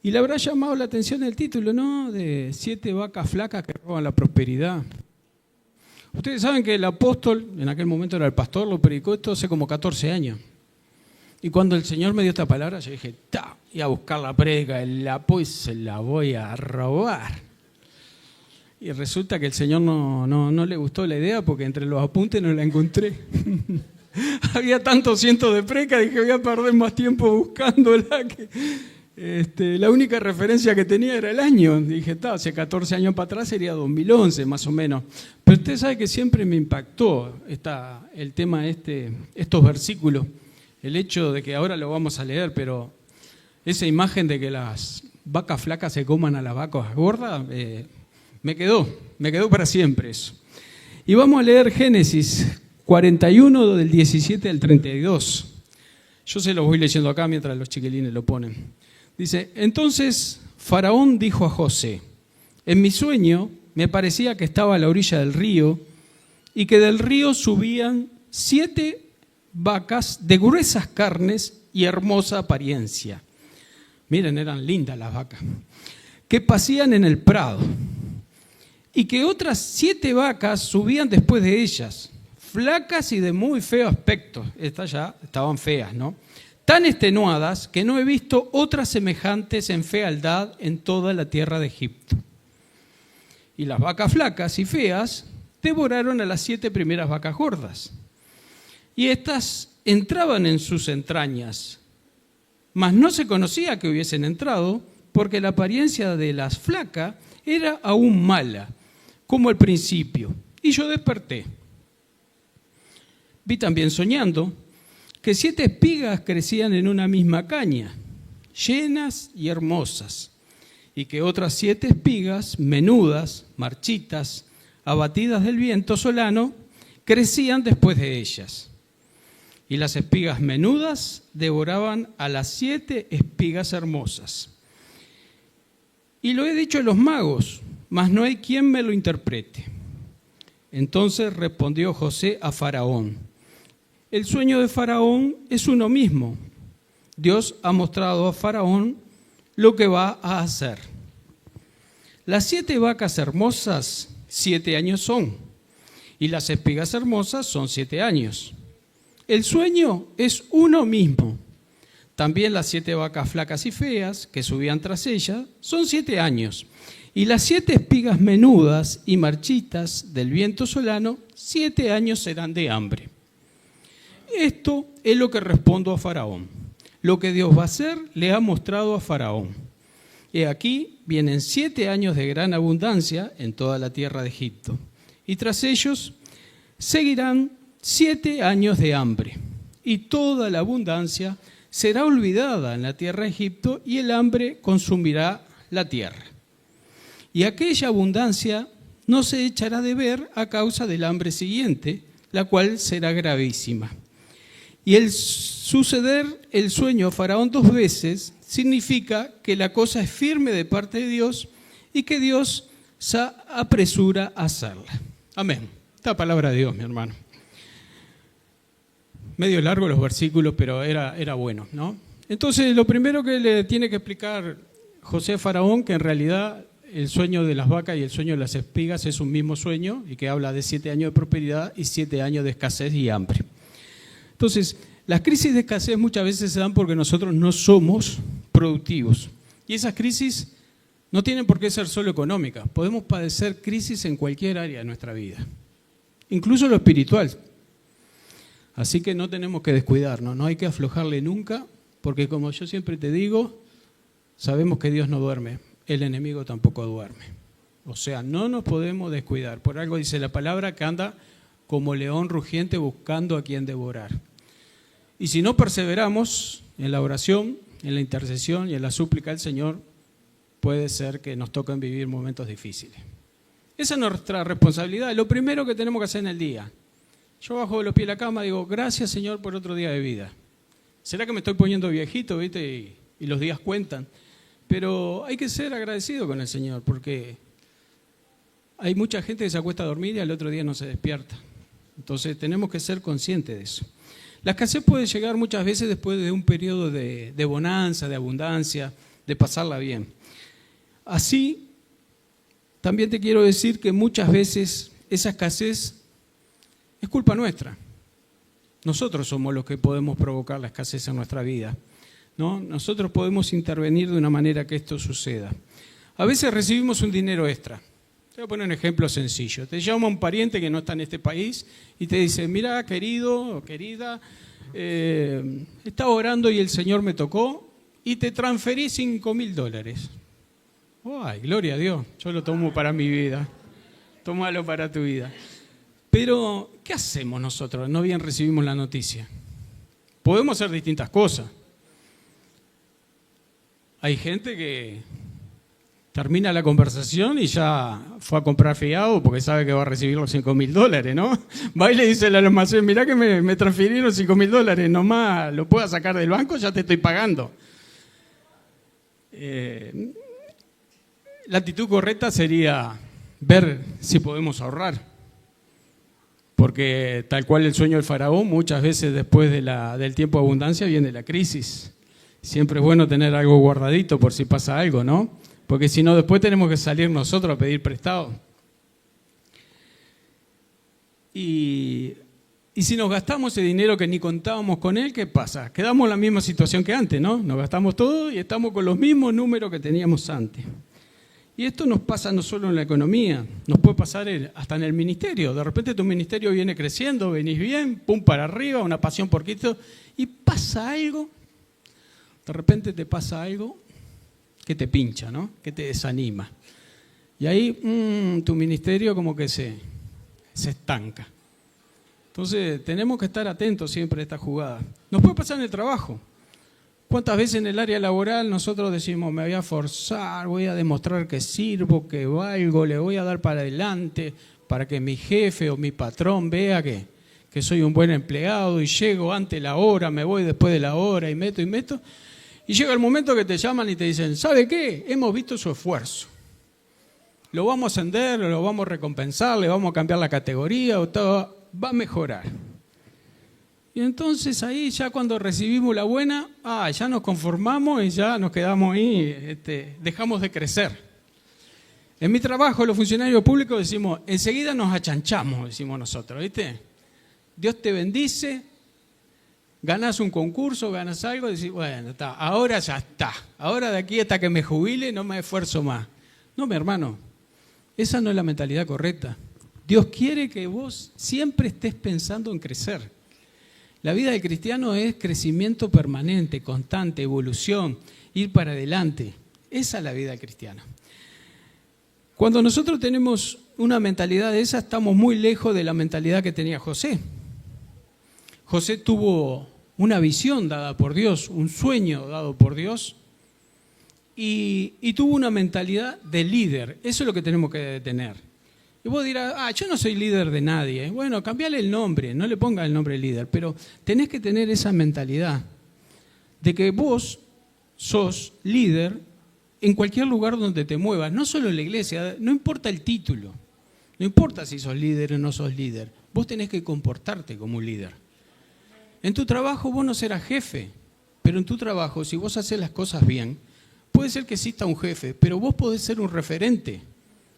Y le habrá llamado la atención el título, ¿no? De 7 vacas flacas que roban la prosperidad. Ustedes saben que el apóstol, en aquel momento era el pastor, lo predicó esto hace como 14 años. Y cuando el Señor me dio esta palabra, yo dije, y a buscar la predica, pues se la voy a robar. Y resulta que el Señor no le gustó la idea porque entre los apuntes no la encontré. Había tantos cientos de predicas, dije, voy a perder más tiempo buscándola que... la única referencia que tenía era el año. Dije, hace 14 años para atrás sería 2011 más o menos. Pero usted sabe que siempre me impactó el tema estos versículos. El hecho de que ahora lo vamos a leer, pero esa imagen de que las vacas flacas se coman a las vacas gordas, me quedó para siempre eso. Y vamos a leer Génesis 41 del 17 al 32. Yo se los voy leyendo acá mientras los chiquilines lo ponen. Dice, entonces Faraón dijo a José, en mi sueño me parecía que estaba a la orilla del río y que del río subían 7 vacas de gruesas carnes y hermosa apariencia. Miren, eran lindas las vacas, que pasían en el prado y que otras 7 vacas subían después de ellas, flacas y de muy feo aspecto. Estas ya estaban feas, ¿no? Tan extenuadas que no he visto otras semejantes en fealdad en toda la tierra de Egipto. Y las vacas flacas y feas devoraron a las 7 primeras vacas gordas. Y éstas entraban en sus entrañas, mas no se conocía que hubiesen entrado, porque la apariencia de las flacas era aún mala, como al principio. Y yo desperté. Vi también soñando que 7 espigas crecían en una misma caña, llenas y hermosas, y que otras 7 espigas, menudas, marchitas, abatidas del viento solano, crecían después de ellas. Y las espigas menudas devoraban a las 7 espigas hermosas. Y lo he dicho a los magos, mas no hay quien me lo interprete. Entonces respondió José a Faraón, el sueño de Faraón es uno mismo. Dios ha mostrado a Faraón lo que va a hacer. Las 7 vacas hermosas, 7 años son, y las espigas hermosas son 7 años. El sueño es uno mismo. También las 7 vacas flacas y feas que subían tras ella son 7 años. Y las 7 espigas menudas y marchitas del viento solano, 7 años serán de hambre. Esto es lo que respondo a Faraón. Lo que Dios va a hacer le ha mostrado a Faraón. Y aquí vienen 7 años de gran abundancia en toda la tierra de Egipto. Y tras ellos seguirán 7 años de hambre. Y toda la abundancia será olvidada en la tierra de Egipto y el hambre consumirá la tierra. Y aquella abundancia no se echará de ver a causa del hambre siguiente, la cual será gravísima. Y el suceder el sueño a Faraón 2 veces significa que la cosa es firme de parte de Dios y que Dios se apresura a hacerla. Amén. Esta palabra de Dios, mi hermano. Medio largo los versículos, pero era bueno, ¿no? Entonces, lo primero que le tiene que explicar José a Faraón, que en realidad el sueño de las vacas y el sueño de las espigas es un mismo sueño y que habla de 7 años de prosperidad y 7 años de escasez y hambre. Entonces, las crisis de escasez muchas veces se dan porque nosotros no somos productivos. Y esas crisis no tienen por qué ser solo económicas. Podemos padecer crisis en cualquier área de nuestra vida, incluso lo espiritual. Así que no tenemos que descuidarnos, no hay que aflojarle nunca, porque como yo siempre te digo, sabemos que Dios no duerme, el enemigo tampoco duerme. O sea, no nos podemos descuidar. Por algo dice la palabra que anda como león rugiente buscando a quien devorar. Y si no perseveramos en la oración, en la intercesión y en la súplica al Señor, puede ser que nos toquen vivir momentos difíciles. Esa es nuestra responsabilidad, lo primero que tenemos que hacer en el día. Yo bajo de los pies de la cama y digo, gracias Señor por otro día de vida. ¿Será que me estoy poniendo viejito, viste? Y los días cuentan. Pero hay que ser agradecido con el Señor, porque hay mucha gente que se acuesta a dormir y al otro día no se despierta. Entonces tenemos que ser conscientes de eso. La escasez puede llegar muchas veces después de un periodo de bonanza, de abundancia, de pasarla bien. Así, también te quiero decir que muchas veces esa escasez es culpa nuestra. Nosotros somos los que podemos provocar la escasez en nuestra vida, ¿no? Nosotros podemos intervenir de una manera que esto suceda. A veces recibimos un dinero extra. Te voy a poner un ejemplo sencillo. Te llama un pariente que no está en este país y te dice, mira, querido o querida, estaba orando y el Señor me tocó y te transferí $5.000. ¡Ay, gloria a Dios! Yo lo tomo para mi vida. Tómalo para tu vida. Pero, ¿qué hacemos nosotros? No bien recibimos la noticia. Podemos hacer distintas cosas. Hay gente que termina la conversación y ya fue a comprar fiado porque sabe que va a recibir los $5.000, ¿no? Va y le dice al almacén, mirá que me transfirieron $5.000, nomás lo puedo sacar del banco, ya te estoy pagando. La actitud correcta sería ver si podemos ahorrar. Porque tal cual el sueño del faraón, muchas veces después del tiempo de abundancia viene la crisis. Siempre es bueno tener algo guardadito por si pasa algo, ¿no? Porque si no, después tenemos que salir nosotros a pedir prestado. Y si nos gastamos ese dinero que ni contábamos con él, ¿qué pasa? Quedamos en la misma situación que antes, ¿no? Nos gastamos todo y estamos con los mismos números que teníamos antes. Y esto nos pasa no solo en la economía, nos puede pasar hasta en el ministerio. De repente tu ministerio viene creciendo, venís bien, pum para arriba, una pasión por Cristo, y pasa algo, de repente te pasa algo que te pincha, ¿no? Que te desanima. Y ahí tu ministerio como que se estanca. Entonces tenemos que estar atentos siempre a esta jugada. Nos puede pasar en el trabajo. ¿Cuántas veces en el área laboral nosotros decimos, me voy a forzar, voy a demostrar que sirvo, que valgo, le voy a dar para adelante para que mi jefe o mi patrón vea que soy un buen empleado y llego antes de la hora, me voy después de la hora y meto? Y llega el momento que te llaman y te dicen, ¿sabe qué? Hemos visto su esfuerzo. Lo vamos a ascender, lo vamos a recompensar, le vamos a cambiar la categoría, o todo va a mejorar. Y entonces ahí ya cuando recibimos la buena, ya nos conformamos y ya nos quedamos ahí, dejamos de crecer. En mi trabajo, los funcionarios públicos decimos, enseguida nos achanchamos, decimos nosotros, ¿viste? Dios te bendice, ganás un concurso, ganás algo, decís, bueno, está, ahora ya está. Ahora de aquí hasta que me jubile no me esfuerzo más. No, mi hermano, esa no es la mentalidad correcta. Dios quiere que vos siempre estés pensando en crecer. La vida del cristiano es crecimiento permanente, constante, evolución, ir para adelante. Esa es la vida del cristiano. Cuando nosotros tenemos una mentalidad de esa, estamos muy lejos de la mentalidad que tenía José. José tuvo una visión dada por Dios, un sueño dado por Dios, y tuvo una mentalidad de líder. Eso es lo que tenemos que tener. Y vos dirás, yo no soy líder de nadie. Bueno, cambiale el nombre, no le pongas el nombre líder, pero tenés que tener esa mentalidad de que vos sos líder en cualquier lugar donde te muevas, no solo en la iglesia, no importa el título, no importa si sos líder o no sos líder, vos tenés que comportarte como un líder. En tu trabajo vos no serás jefe, pero en tu trabajo, si vos haces las cosas bien, puede ser que exista un jefe, pero vos podés ser un referente.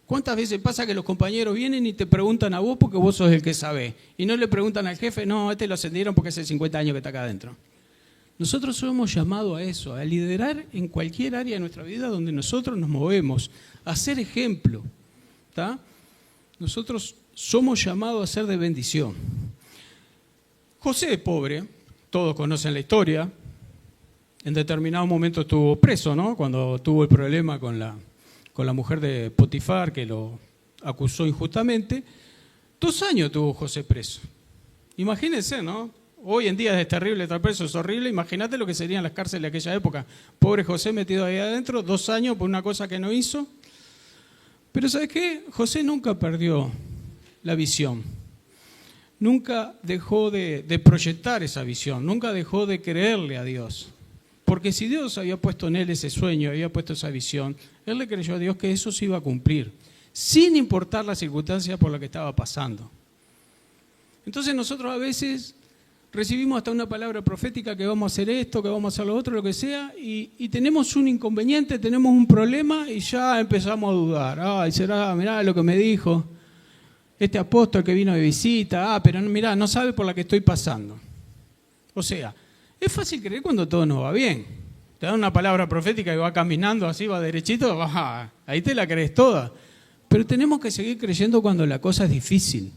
¿Cuántas veces pasa que los compañeros vienen y te preguntan a vos porque vos sos el que sabe? Y no le preguntan al jefe, no, lo ascendieron porque hace 50 años que está acá adentro. Nosotros somos llamados a eso, a liderar en cualquier área de nuestra vida donde nosotros nos movemos, a ser ejemplo. ¿Tá? Nosotros somos llamados a ser de bendición. José, pobre, todos conocen la historia, en determinado momento estuvo preso, ¿no? Cuando tuvo el problema con la mujer de Potifar, que lo acusó injustamente. 2 años tuvo José preso. Imagínense, ¿no? Hoy en día es terrible estar preso, es horrible. Imagínate lo que serían las cárceles de aquella época. Pobre José metido ahí adentro, 2 años por una cosa que no hizo. Pero ¿sabes qué? José nunca perdió la visión. Nunca dejó de proyectar esa visión. Nunca dejó de creerle a Dios. Porque si Dios había puesto en él ese sueño, había puesto esa visión, él le creyó a Dios que eso se iba a cumplir, sin importar las circunstancias por las que estaba pasando. Entonces nosotros a veces recibimos hasta una palabra profética que vamos a hacer esto, que vamos a hacer lo otro, lo que sea, y tenemos un inconveniente, tenemos un problema y ya empezamos a dudar. Ay, será, mirá lo que me dijo este apóstol que vino de visita, pero mirá, no sabe por la que estoy pasando. O sea, es fácil creer cuando todo nos va bien. Te dan una palabra profética y va caminando así, va derechito, ahí te la crees toda. Pero tenemos que seguir creyendo cuando la cosa es difícil,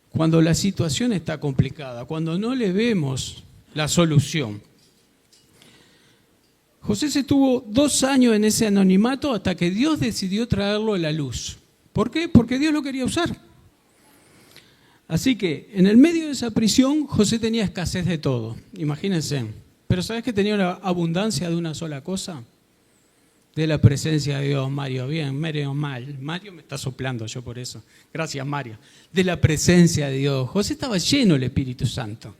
cuando la situación está complicada, cuando no le vemos la solución. José se estuvo 2 años en ese anonimato hasta que Dios decidió traerlo a la luz. ¿Por qué? Porque Dios lo quería usar. Así que en el medio de esa prisión José tenía escasez de todo, imagínense. Pero ¿sabes que tenía una abundancia de una sola cosa? De la presencia de Dios, Mario. Bien, Mario mal. Mario me está soplando, yo por eso. Gracias, Mario. De la presencia de Dios. José estaba lleno del Espíritu Santo.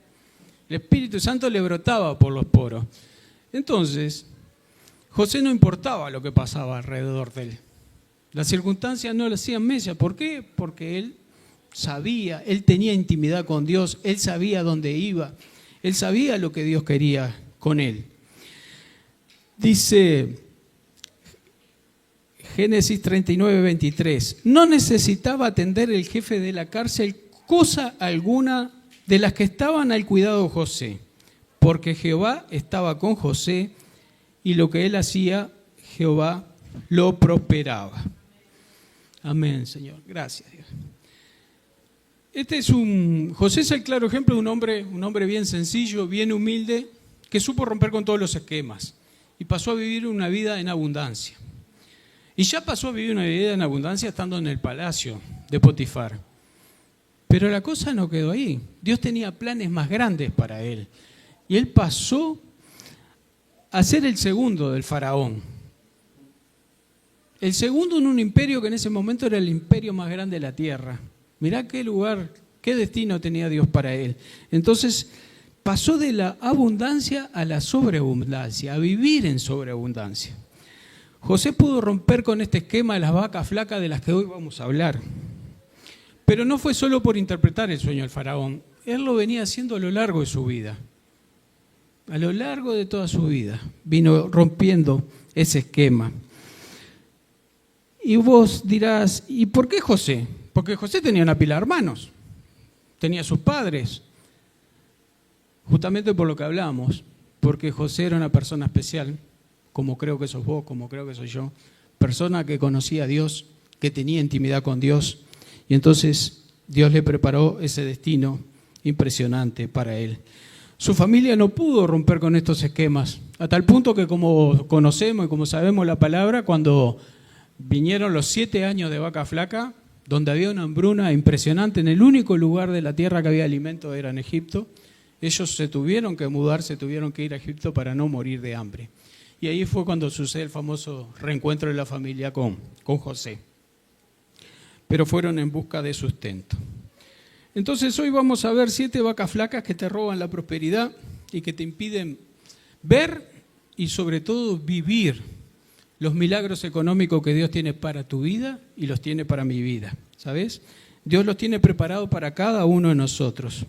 El Espíritu Santo le brotaba por los poros. Entonces, José no importaba lo que pasaba alrededor de él. Las circunstancias no le hacían mella. ¿Por qué? Porque él sabía, él tenía intimidad con Dios, él sabía dónde iba, él sabía lo que Dios quería con él. Dice Génesis 39, 23, no necesitaba atender el jefe de la cárcel cosa alguna de las que estaban al cuidado de José, porque Jehová estaba con José y lo que él hacía, Jehová lo prosperaba. Amén, Señor. Gracias, Dios. José es el claro ejemplo de un hombre bien sencillo, bien humilde, que supo romper con todos los esquemas y pasó a vivir una vida en abundancia. Y ya pasó a vivir una vida en abundancia estando en el palacio de Potifar. Pero la cosa no quedó ahí. Dios tenía planes más grandes para él. Y él pasó a ser el segundo del faraón. El segundo en un imperio que en ese momento era el imperio más grande de la tierra. Mirá qué lugar, qué destino tenía Dios para él. Entonces pasó de la abundancia a la sobreabundancia, a vivir en sobreabundancia. José pudo romper con este esquema de las vacas flacas de las que hoy vamos a hablar. Pero no fue solo por interpretar el sueño del faraón. Él lo venía haciendo a lo largo de su vida. A lo largo de toda su vida vino rompiendo ese esquema. Y vos dirás, ¿y por qué José? Porque José tenía una pila de hermanos, tenía sus padres, justamente por lo que hablamos, porque José era una persona especial, como creo que sos vos, como creo que soy yo, persona que conocía a Dios, que tenía intimidad con Dios, y entonces Dios le preparó ese destino impresionante para él. Su familia no pudo romper con estos esquemas, a tal punto que como conocemos y como sabemos la palabra, cuando vinieron los 7 años de vaca flaca, donde había una hambruna impresionante, en el único lugar de la tierra que había alimento era en Egipto, ellos se tuvieron que mudar, se tuvieron que ir a Egipto para no morir de hambre. Y ahí fue cuando sucede el famoso reencuentro de la familia con José. Pero fueron en busca de sustento. Entonces hoy vamos a ver 7 vacas flacas que te roban la prosperidad y que te impiden ver y sobre todo vivir los milagros económicos que Dios tiene para tu vida y los tiene para mi vida, ¿sabes? Dios los tiene preparados para cada uno de nosotros.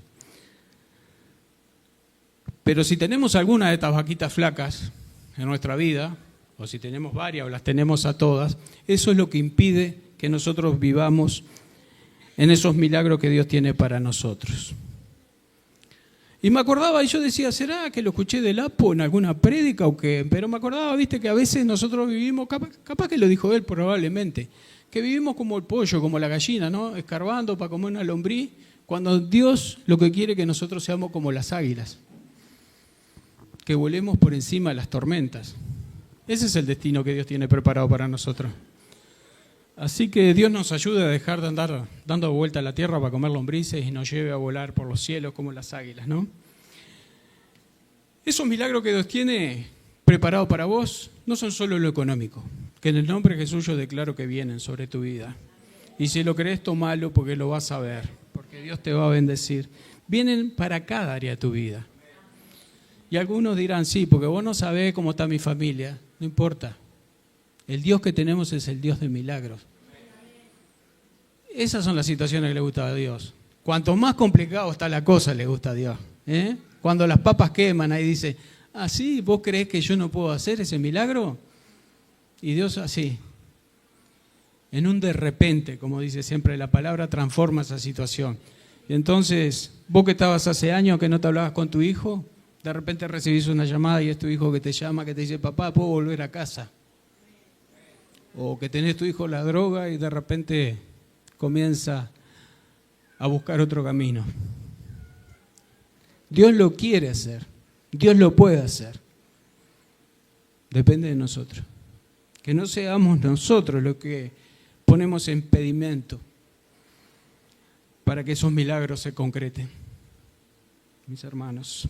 Pero si tenemos alguna de estas vaquitas flacas en nuestra vida, o si tenemos varias o las tenemos a todas, eso es lo que impide que nosotros vivamos en esos milagros que Dios tiene para nosotros. Y me acordaba, y yo decía, ¿será que lo escuché del Apo en alguna prédica o qué? Pero me acordaba, viste, que a veces nosotros vivimos, capaz que lo dijo él probablemente, que vivimos como el pollo, como la gallina, ¿no? Escarbando para comer una lombriz, cuando Dios lo que quiere es que nosotros seamos como las águilas, que volemos por encima de las tormentas. Ese es el destino que Dios tiene preparado para nosotros. Así que Dios nos ayude a dejar de andar dando vuelta a la tierra para comer lombrices y nos lleve a volar por los cielos como las águilas, ¿no? Esos milagros que Dios tiene preparados para vos no son solo lo económico, que en el nombre de Jesús yo declaro que vienen sobre tu vida. Y si lo crees, tomalo porque lo vas a ver, porque Dios te va a bendecir. Vienen para cada área de tu vida. Y algunos dirán, sí, porque vos no sabés cómo está mi familia. No importa. El Dios que tenemos es el Dios de milagros. Esas son las situaciones que le gustan a Dios. Cuanto más complicado está la cosa, le gusta a Dios. Cuando las papas queman, ahí dice, ¿ah, sí? ¿Vos creés que yo no puedo hacer ese milagro? Y Dios así, en un de repente, como dice siempre la palabra, transforma esa situación. Y entonces, vos que estabas hace años que no te hablabas con tu hijo, de repente recibís una llamada y es tu hijo que te llama, que te dice, papá, ¿puedo volver a casa? O que tenés tu hijo la droga y de repente comienza a buscar otro camino. Dios lo quiere hacer, Dios lo puede hacer. Depende de nosotros. Que no seamos nosotros los que ponemos impedimento para que esos milagros se concreten. Mis hermanos.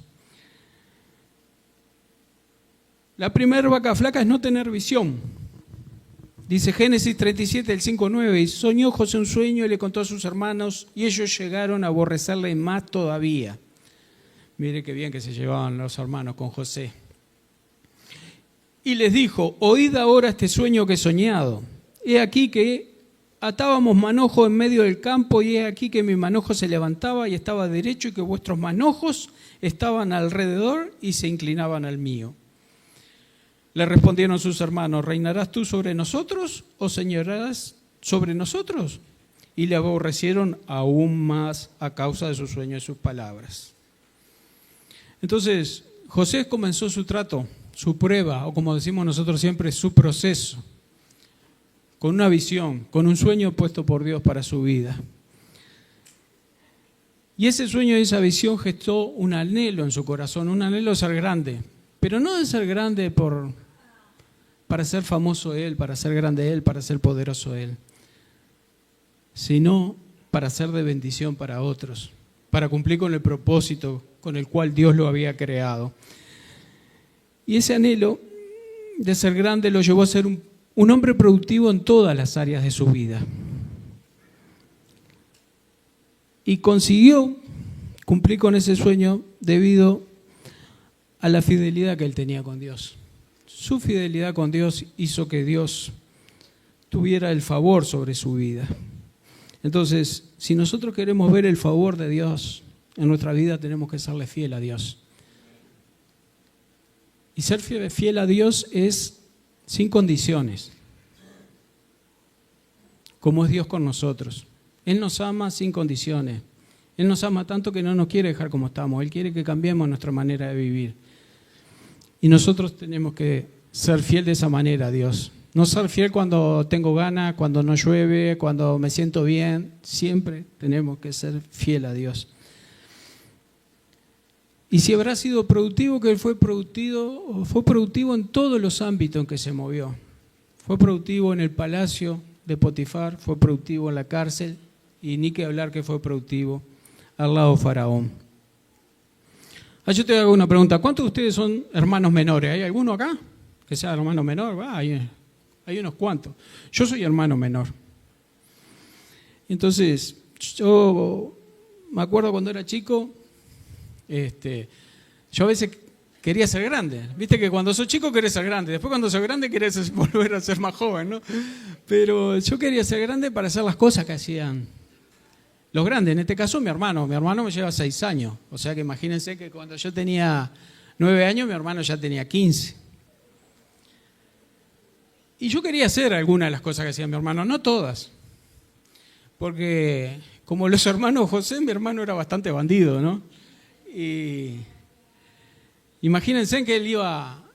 La primera vaca flaca es no tener visión. Dice Génesis 37, el 5-9, y soñó José un sueño y le contó a sus hermanos y ellos llegaron a aborrecerle más todavía. Mire qué bien que se llevaban los hermanos con José. Y les dijo, oíd ahora este sueño que he soñado. He aquí que atábamos manojo en medio del campo y he aquí que mi manojo se levantaba y estaba derecho y que vuestros manojos estaban alrededor y se inclinaban al mío. Le respondieron sus hermanos, ¿reinarás tú sobre nosotros o señorarás sobre nosotros? Y le aborrecieron aún más a causa de su sueño y sus palabras. Entonces, José comenzó su trato, su prueba, o como decimos nosotros siempre, su proceso, con una visión, con un sueño puesto por Dios para su vida. Y ese sueño y esa visión gestó un anhelo en su corazón, un anhelo de ser grande, pero no de ser grande para ser famoso él, para ser grande él, para ser poderoso él, sino para ser de bendición para otros, para cumplir con el propósito con el cual Dios lo había creado. Y ese anhelo de ser grande lo llevó a ser un hombre productivo en todas las áreas de su vida. Y consiguió cumplir con ese sueño debido a la fidelidad que él tenía con Dios. Su fidelidad con Dios hizo que Dios tuviera el favor sobre su vida. Entonces, si nosotros queremos ver el favor de Dios en nuestra vida, tenemos que serle fiel a Dios. Y ser fiel a Dios es sin condiciones, como es Dios con nosotros. Él nos ama sin condiciones. Él nos ama tanto que no nos quiere dejar como estamos. Él quiere que cambiemos nuestra manera de vivir. Y nosotros tenemos que ser fiel de esa manera a Dios. No ser fiel cuando tengo ganas, cuando no llueve, cuando me siento bien. Siempre tenemos que ser fiel a Dios. Y si habrá sido productivo, que él fue productivo en todos los ámbitos en que se movió. Fue productivo en el palacio de Potifar, fue productivo en la cárcel, y ni que hablar que fue productivo al lado de Faraón. Yo te hago una pregunta. ¿Cuántos de ustedes son hermanos menores? ¿Hay alguno acá que sea hermano menor? Hay unos cuantos. Yo soy hermano menor. Entonces, yo me acuerdo cuando era chico, yo a veces quería ser grande. Viste que cuando sos chico querés ser grande. Después cuando sos grande querés volver a ser más joven, ¿no? Pero yo quería ser grande para hacer las cosas que hacían los grandes. En este caso mi hermano me lleva 6 años. O sea que imagínense que cuando yo tenía 9 años, mi hermano ya tenía 15. Y yo quería hacer algunas de las cosas que hacía mi hermano, no todas. Porque como los hermanos José, mi hermano era bastante bandido, ¿no? Y imagínense que él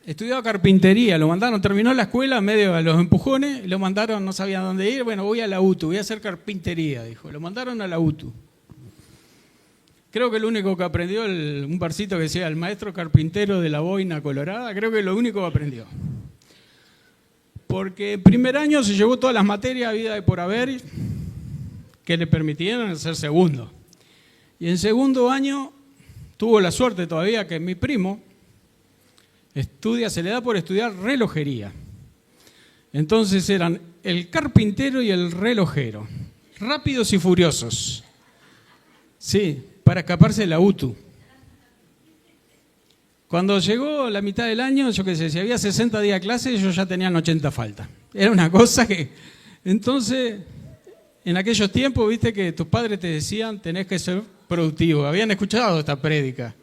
estudiaba carpintería, lo mandaron, terminó la escuela, medio de los empujones, lo mandaron, no sabía dónde ir, bueno, voy a la UTU, voy a hacer carpintería, dijo. Lo mandaron a la UTU. Creo que lo único que aprendió, un versito que decía, el maestro carpintero de la boina colorada, creo que lo único que aprendió. Porque en primer año se llevó todas las materias habidas y por haber que le permitieron ser segundo. Y en segundo año tuvo la suerte todavía que mi primo se le da por estudiar relojería. Entonces eran el carpintero y el relojero, rápidos y furiosos. Sí, para escaparse de la UTU. Cuando llegó la mitad del año, yo qué sé, si había 60 días de clase, ellos ya tenían 80 faltas. Era una cosa que... Entonces, En aquellos tiempos, viste que tus padres te decían, tenés que ser productivo. Habían escuchado esta prédica.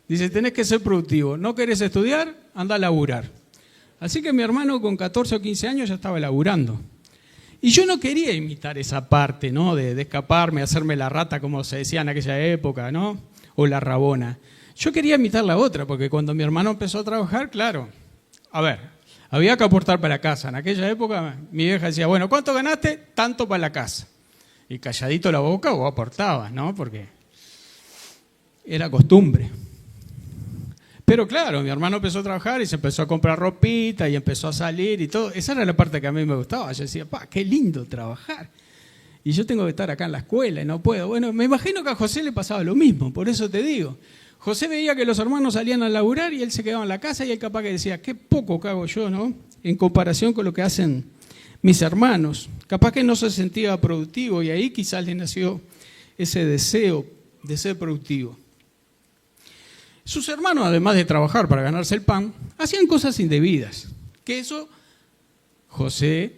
Dice, tenés que ser productivo. ¿No querés estudiar? Anda a laburar. Así que mi hermano con 14 o 15 años ya estaba laburando. Y yo no quería imitar esa parte, ¿no? De escaparme, hacerme la rata, como se decía en aquella época, ¿no? O la rabona. Yo quería imitar la otra, porque cuando mi hermano empezó a trabajar, claro, a ver, había que aportar para la casa. En aquella época mi vieja decía, bueno, ¿cuánto ganaste? Tanto para la casa. Y calladito la boca vos aportabas, ¿no? Porque era costumbre. Pero claro, mi hermano empezó a trabajar y se empezó a comprar ropita y empezó a salir y todo. Esa era la parte que a mí me gustaba. Yo decía, qué lindo trabajar. Y yo tengo que estar acá en la escuela y no puedo. Bueno, me imagino que a José le pasaba lo mismo, por eso te digo. José veía que los hermanos salían a laburar y él se quedaba en la casa y él capaz que decía, qué poco que hago yo, ¿no? En comparación con lo que hacen mis hermanos. Capaz que no se sentía productivo y ahí quizás le nació ese deseo de ser productivo. Sus hermanos, además de trabajar para ganarse el pan, hacían cosas indebidas. Que eso, José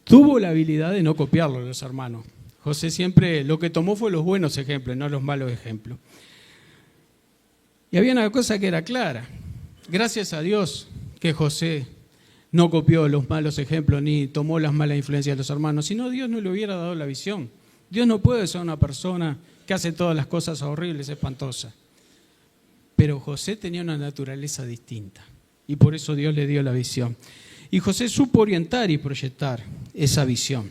tuvo la habilidad de no copiarlo de los hermanos. José siempre lo que tomó fue los buenos ejemplos, no los malos ejemplos. Y había una cosa que era clara. Gracias a Dios que José no copió los malos ejemplos ni tomó las malas influencias de los hermanos, sino Dios no le hubiera dado la visión. Dios no puede ser una persona que hace todas las cosas horribles, espantosas. Pero José tenía una naturaleza distinta y por eso Dios le dio la visión. Y José supo orientar y proyectar esa visión.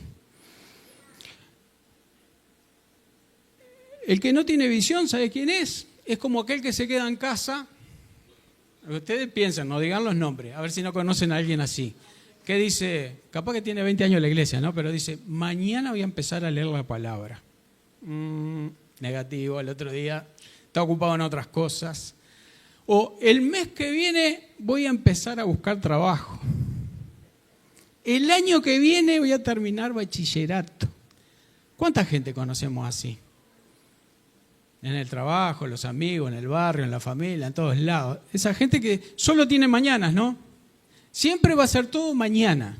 El que no tiene visión, ¿sabe quién es? Es como aquel que se queda en casa. Ustedes piensen, no digan los nombres, a ver si no conocen a alguien así. Que dice, capaz que tiene 20 años en la iglesia, ¿no? Pero dice, mañana voy a empezar a leer la palabra. Negativo, el otro día está ocupado en otras cosas. O el mes que viene voy a empezar a buscar trabajo. El año que viene voy a terminar bachillerato. ¿Cuánta gente conocemos así? En el trabajo, los amigos, en el barrio, en la familia, en todos lados. Esa gente que solo tiene mañanas, ¿no? Siempre va a ser todo mañana.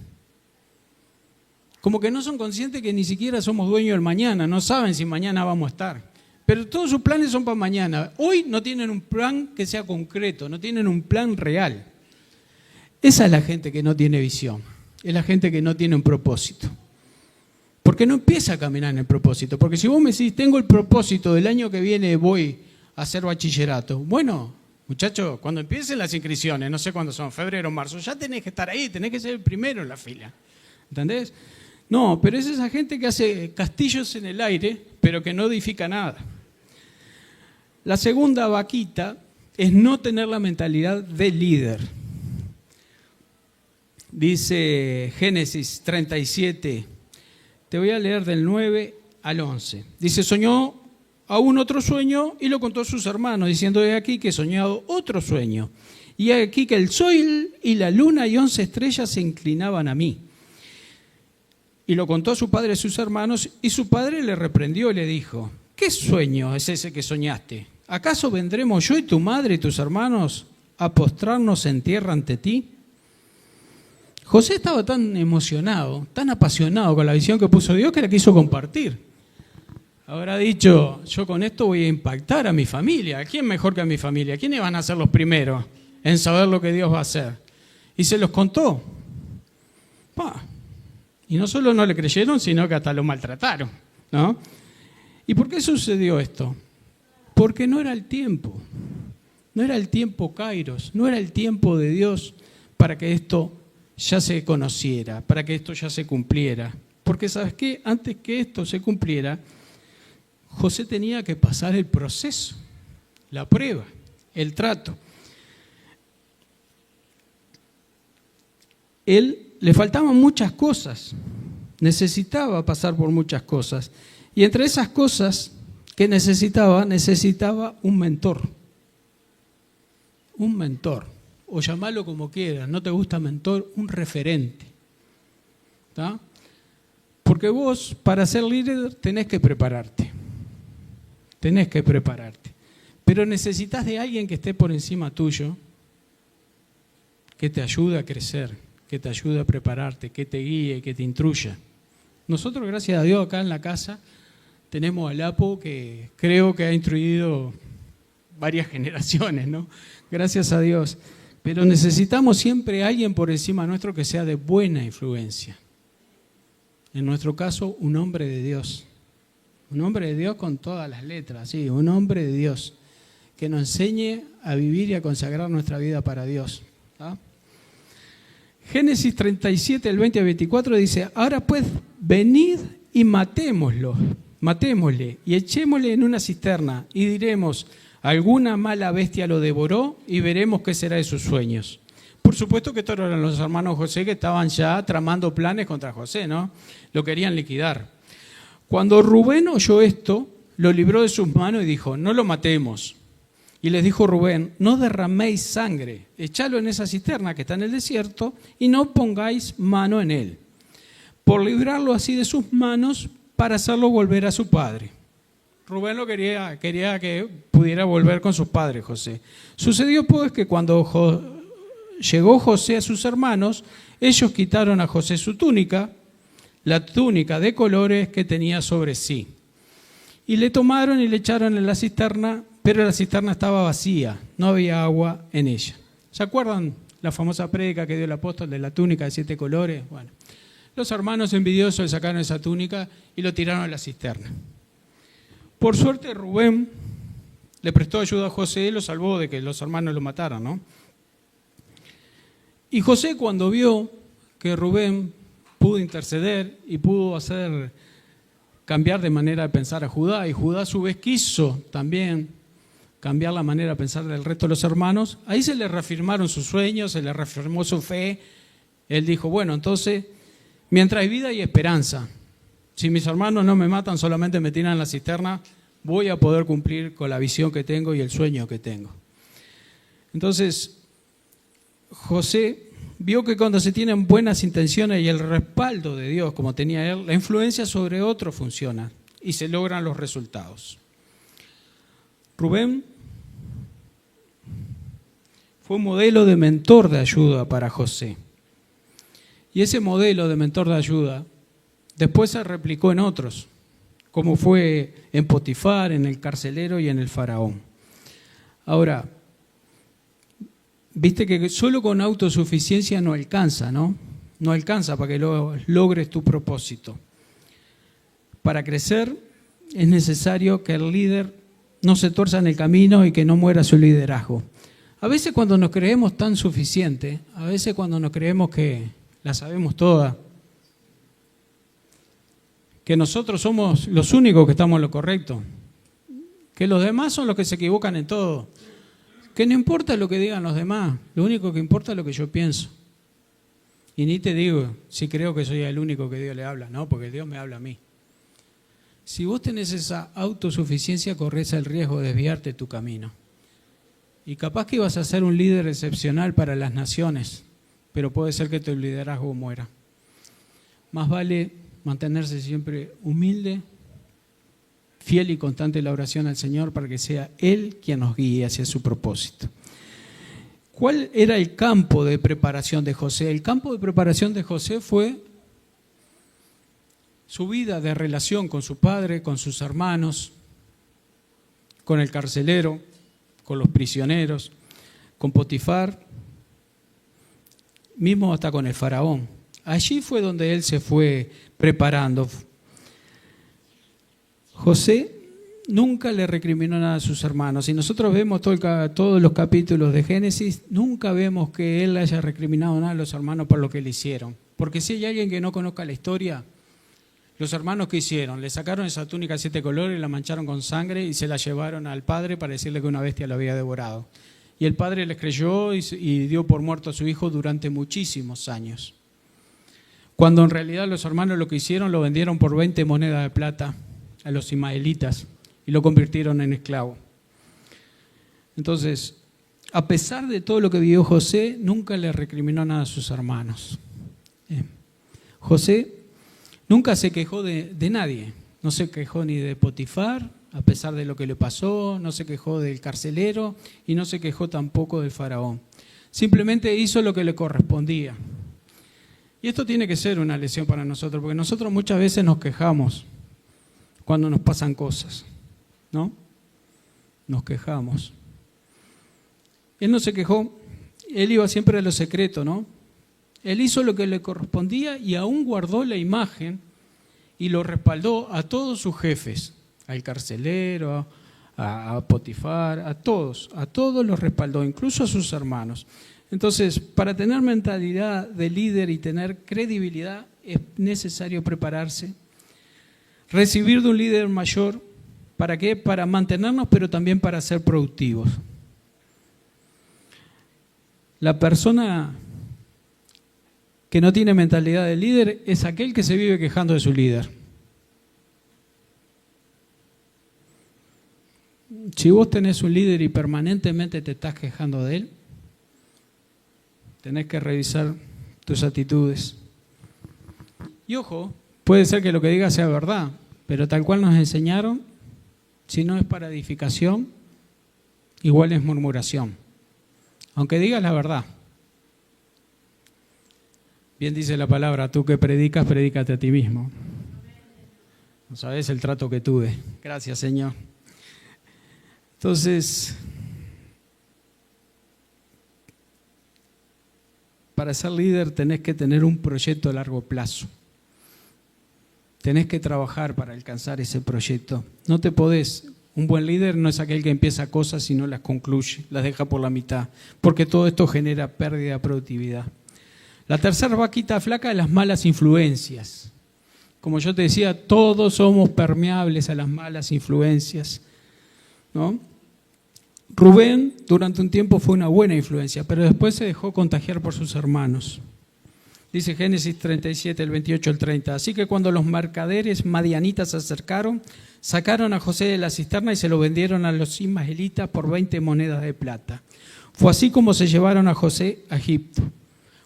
Como que no son conscientes que ni siquiera somos dueños del mañana, no saben si mañana vamos a estar. Pero todos sus planes son para mañana. Hoy no tienen un plan que sea concreto, no tienen un plan real. Esa es la gente que no tiene visión, es la gente que no tiene un propósito. Porque no empieza a caminar en el propósito. Porque si vos me decís, tengo el propósito, del año que viene voy a hacer bachillerato. Bueno, muchachos, cuando empiecen las inscripciones, no sé cuándo son, febrero o marzo, ya tenés que estar ahí, tenés que ser el primero en la fila. ¿Entendés? No, pero es esa gente que hace castillos en el aire, pero que no edifica nada. La segunda vaquita es no tener la mentalidad de líder. Dice Génesis 37, te voy a leer del 9 al 11. Dice, soñó aún otro sueño y lo contó a sus hermanos, diciendo, he aquí que he soñado otro sueño. Y he aquí que el sol y la luna y 11 estrellas se inclinaban a mí. Y lo contó a su padre y a sus hermanos, y su padre le reprendió y le dijo, ¿qué sueño es ese que soñaste? ¿Acaso vendremos yo y tu madre y tus hermanos a postrarnos en tierra ante ti? José estaba tan emocionado, tan apasionado con la visión que puso Dios que la quiso compartir. Habrá dicho, yo con esto voy a impactar a mi familia. ¿Quién mejor que a mi familia? ¿Quiénes van a ser los primeros en saber lo que Dios va a hacer? Y se los contó. Y no solo no le creyeron, sino que hasta lo maltrataron, ¿no? ¿Y por qué sucedió esto? Porque no era el tiempo. No era el tiempo Kairos, no era el tiempo de Dios para que esto ya se conociera, para que esto ya se cumpliera. Porque, ¿sabes qué? Antes que esto se cumpliera, José tenía que pasar el proceso, la prueba, el trato. Él le faltaban muchas cosas, necesitaba pasar por muchas cosas. Y entre esas cosas que necesitaba un mentor. Un mentor, o llamarlo como quieras, no te gusta mentor, un referente. ¿Tá? Porque vos, para ser líder, tenés que prepararte. Pero necesitas de alguien que esté por encima tuyo, que te ayude a crecer, que te ayude a prepararte, que te guíe, que te instruya. Nosotros, gracias a Dios, acá en la casa tenemos al Apo que creo que ha instruido varias generaciones, ¿no? Gracias a Dios. Pero necesitamos siempre a alguien por encima nuestro que sea de buena influencia. En nuestro caso, un hombre de Dios. Un hombre de Dios con todas las letras, sí, un hombre de Dios que nos enseñe a vivir y a consagrar nuestra vida para Dios. ¿Ah? Génesis 37, el 20 al 24 dice, ahora pues venid y matémosle y echémosle en una cisterna y diremos, alguna mala bestia lo devoró y veremos qué será de sus sueños. Por supuesto que estos eran los hermanos José que estaban ya tramando planes contra José, ¿no? Lo querían liquidar. Cuando Rubén oyó esto, lo libró de sus manos y dijo, no lo matemos. Y les dijo Rubén, no derraméis sangre, echalo en esa cisterna que está en el desierto y no pongáis mano en él, por librarlo así de sus manos para hacerlo volver a su padre. Rubén lo quería que pudiera volver con sus padres, José. Sucedió pues que cuando llegó José a sus hermanos, ellos quitaron a José su túnica, la túnica de colores que tenía sobre sí. Y le tomaron y le echaron en la cisterna, pero la cisterna estaba vacía, no había agua en ella. ¿Se acuerdan la famosa prédica que dio el apóstol de la túnica de 7 colores? Bueno, los hermanos envidiosos le sacaron esa túnica y lo tiraron a la cisterna. Por suerte Rubén le prestó ayuda a José y lo salvó de que los hermanos lo mataran, ¿no? Y José, cuando vio que Rubén pudo interceder y pudo hacer cambiar de manera de pensar a Judá, y Judá a su vez quiso también cambiar la manera de pensar del resto de los hermanos, ahí se le reafirmaron sus sueños, se le reafirmó su fe. Él dijo, bueno, entonces, mientras hay vida y esperanza, si mis hermanos no me matan, solamente me tiran en la cisterna, voy a poder cumplir con la visión que tengo y el sueño que tengo. Entonces, José vio que cuando se tienen buenas intenciones y el respaldo de Dios, como tenía él, la influencia sobre otros funciona y se logran los resultados. Rubén fue un modelo de mentor de ayuda para José. Y ese modelo de mentor de ayuda después se replicó en otros, como fue en Potifar, en el carcelero y en el faraón. Ahora, viste que solo con autosuficiencia no alcanza, ¿no? No alcanza para que logres tu propósito. Para crecer es necesario que el líder no se tuerza en el camino y que no muera su liderazgo. A veces cuando nos creemos tan suficientes, a veces cuando nos creemos que la sabemos toda, que nosotros somos los únicos que estamos en lo correcto, que los demás son los que se equivocan en todo, que no importa lo que digan los demás, lo único que importa es lo que yo pienso. Y ni te digo si creo que soy el único que Dios le habla, no, porque Dios me habla a mí. Si vos tenés esa autosuficiencia, corres el riesgo de desviarte tu camino. Y capaz que ibas a ser un líder excepcional para las naciones, pero puede ser que tu liderazgo muera. Más vale mantenerse siempre humilde, fiel y constante en la oración al Señor para que sea Él quien nos guíe hacia su propósito. ¿Cuál era el campo de preparación de José? El campo de preparación de José fue su vida de relación con su padre, con sus hermanos, con el carcelero, con los prisioneros, con Potifar, mismo hasta con el faraón. Allí fue donde él se fue preparando. José nunca le recriminó nada a sus hermanos. Y nosotros vemos todos los capítulos de Génesis, nunca vemos que él haya recriminado nada a los hermanos por lo que le hicieron. Porque si hay alguien que no conozca la historia, los hermanos que hicieron, le sacaron esa túnica de 7 colores, la mancharon con sangre y se la llevaron al padre para decirle que una bestia lo había devorado. Y el padre les creyó y dio por muerto a su hijo durante muchísimos años. Cuando en realidad los hermanos lo que hicieron, lo vendieron por 20 monedas de plata a los ismaelitas y lo convirtieron en esclavo. Entonces, a pesar de todo lo que vivió José, nunca le recriminó nada a sus hermanos. José nunca se quejó de nadie, no se quejó ni de Potifar, a pesar de lo que le pasó, no se quejó del carcelero y no se quejó tampoco del faraón. Simplemente hizo lo que le correspondía. Y esto tiene que ser una lección para nosotros, porque nosotros muchas veces nos quejamos cuando nos pasan cosas, ¿no? Nos quejamos. Él no se quejó, él iba siempre a lo secreto, ¿no? Él hizo lo que le correspondía y aún guardó la imagen y lo respaldó a todos sus jefes, al carcelero, a Potifar, a todos los respaldó, incluso a sus hermanos. Entonces, para tener mentalidad de líder y tener credibilidad es necesario prepararse, recibir de un líder mayor. ¿Para qué? Para mantenernos, pero también para ser productivos. La persona que no tiene mentalidad de líder es aquel que se vive quejando de su líder. Si vos tenés un líder y permanentemente te estás quejando de él, tenés que revisar tus actitudes. Y ojo, puede ser que lo que diga sea verdad, pero tal cual nos enseñaron, si no es para edificación, igual es murmuración. Aunque digas la verdad. Bien dice la palabra, tú que predicas, predícate a ti mismo. No sabes el trato que tuve. Gracias, Señor. Entonces, para ser líder tenés que tener un proyecto a largo plazo. Tenés que trabajar para alcanzar ese proyecto. No te podés. Un buen líder no es aquel que empieza cosas y no las concluye, las deja por la mitad, porque todo esto genera pérdida de productividad. La tercera vaquita flaca es las malas influencias. Como yo te decía, todos somos permeables a las malas influencias, ¿no? Rubén durante un tiempo fue una buena influencia, pero después se dejó contagiar por sus hermanos. Dice Génesis 37, el 28 al 30. Así que cuando los mercaderes madianitas se acercaron, sacaron a José de la cisterna y se lo vendieron a los ismaelitas por 20 monedas de plata. Fue así como se llevaron a José a Egipto.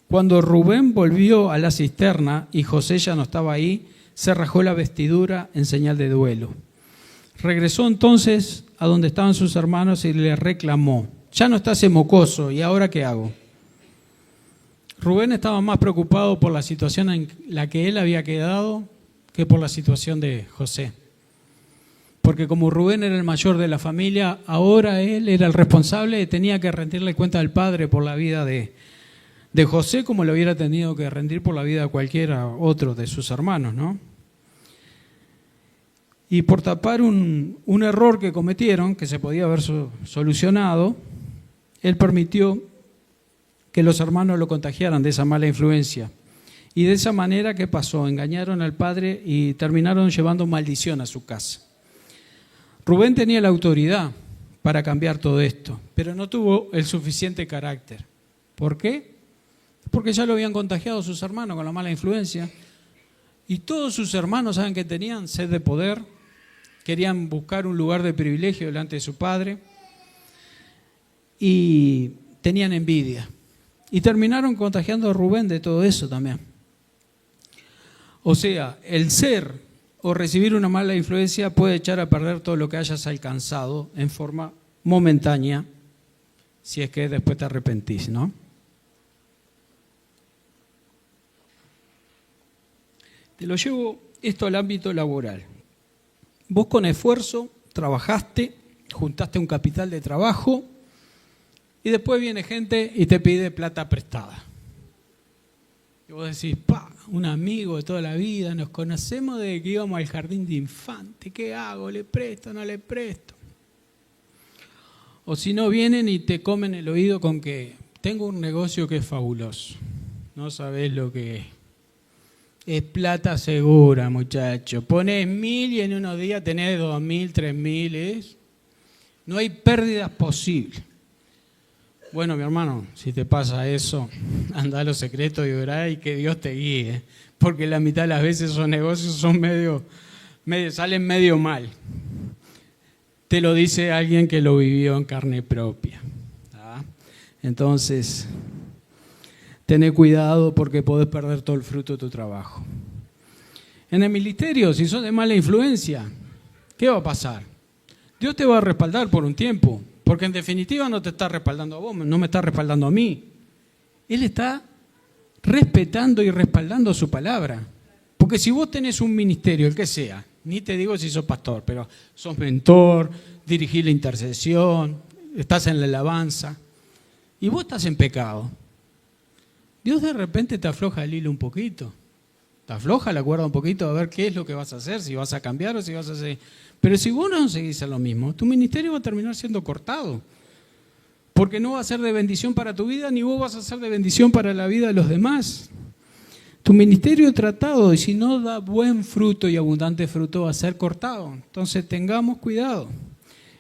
Cuando Rubén volvió a la cisterna y José ya no estaba ahí, se rajó la vestidura en señal de duelo. Regresó entonces a donde estaban sus hermanos y le reclamó: ya no está ese mocoso, ¿y ahora qué hago? Rubén estaba más preocupado por la situación en la que él había quedado que por la situación de José. Porque como Rubén era el mayor de la familia, ahora él era el responsable y tenía que rendirle cuenta al padre por la vida de José, como le hubiera tenido que rendir por la vida de cualquiera otro de sus hermanos, ¿no? Y por tapar un error que cometieron, que se podía haber solucionado, él permitió que los hermanos lo contagiaran de esa mala influencia. Y de esa manera, ¿qué pasó? Engañaron al padre y terminaron llevando maldición a su casa. Rubén tenía la autoridad para cambiar todo esto, pero no tuvo el suficiente carácter. ¿Por qué? Porque ya lo habían contagiado sus hermanos con la mala influencia. Y todos sus hermanos, ¿saben qué tenían? Sed de poder, querían buscar un lugar de privilegio delante de su padre y tenían envidia. Y terminaron contagiando a Rubén de todo eso también. O sea, el ser o recibir una mala influencia puede echar a perder todo lo que hayas alcanzado en forma momentánea, si es que después te arrepentís, ¿no? Te lo llevo esto al ámbito laboral. Vos con esfuerzo trabajaste, juntaste un capital de trabajo y después viene gente y te pide plata prestada. Y vos decís, un amigo de toda la vida, nos conocemos desde que íbamos al jardín de infante, ¿qué hago? ¿Le presto? ¿No le presto? O si no, vienen y te comen el oído con que tengo un negocio que es fabuloso. No sabés lo que es. Es plata segura, muchacho. Ponés 1.000 y en unos días tenés 2.000, 3.000. No hay pérdidas posibles. Bueno, mi hermano, si te pasa eso, anda a los secretos y orá y que Dios te guíe. Porque la mitad de las veces esos negocios son salen medio mal. Te lo dice alguien que lo vivió en carne propia. ¿Ah? Entonces, tené cuidado porque podés perder todo el fruto de tu trabajo. En el ministerio, si sos de mala influencia, ¿qué va a pasar? Dios te va a respaldar por un tiempo, porque en definitiva no te está respaldando a vos, no me está respaldando a mí. Él está respetando y respaldando su palabra. Porque si vos tenés un ministerio, el que sea, ni te digo si sos pastor, pero sos mentor, dirigís la intercesión, estás en la alabanza, y vos estás en pecado, Dios de repente te afloja el hilo un poquito, te afloja la cuerda un poquito a ver qué es lo que vas a hacer, si vas a cambiar o si vas a hacer. Pero si vos no seguís a lo mismo, tu ministerio va a terminar siendo cortado, porque no va a ser de bendición para tu vida, ni vos vas a ser de bendición para la vida de los demás. Tu ministerio tratado, y si no da buen fruto y abundante fruto, va a ser cortado. Entonces tengamos cuidado.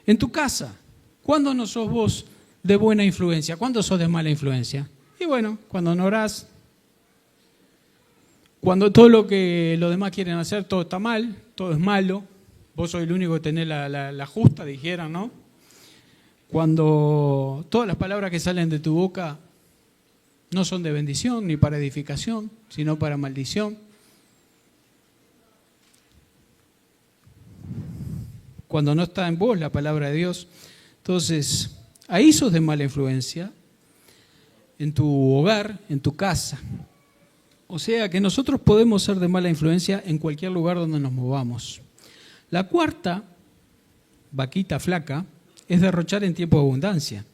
En tu casa, ¿cuándo no sos vos de buena influencia? ¿Cuándo sos de mala influencia? Y bueno, cuando no orás, cuando todo lo que los demás quieren hacer, todo está mal, todo es malo, vos sos el único que tenés la justa, dijeran, ¿no? Cuando todas las palabras que salen de tu boca no son de bendición ni para edificación, sino para maldición. Cuando no está en vos la palabra de Dios, entonces ahí sos de mala influencia, en tu hogar, en tu casa. O sea que nosotros podemos ser de mala influencia en cualquier lugar donde nos movamos. La cuarta, vaquita flaca, es derrochar en tiempo de abundancia.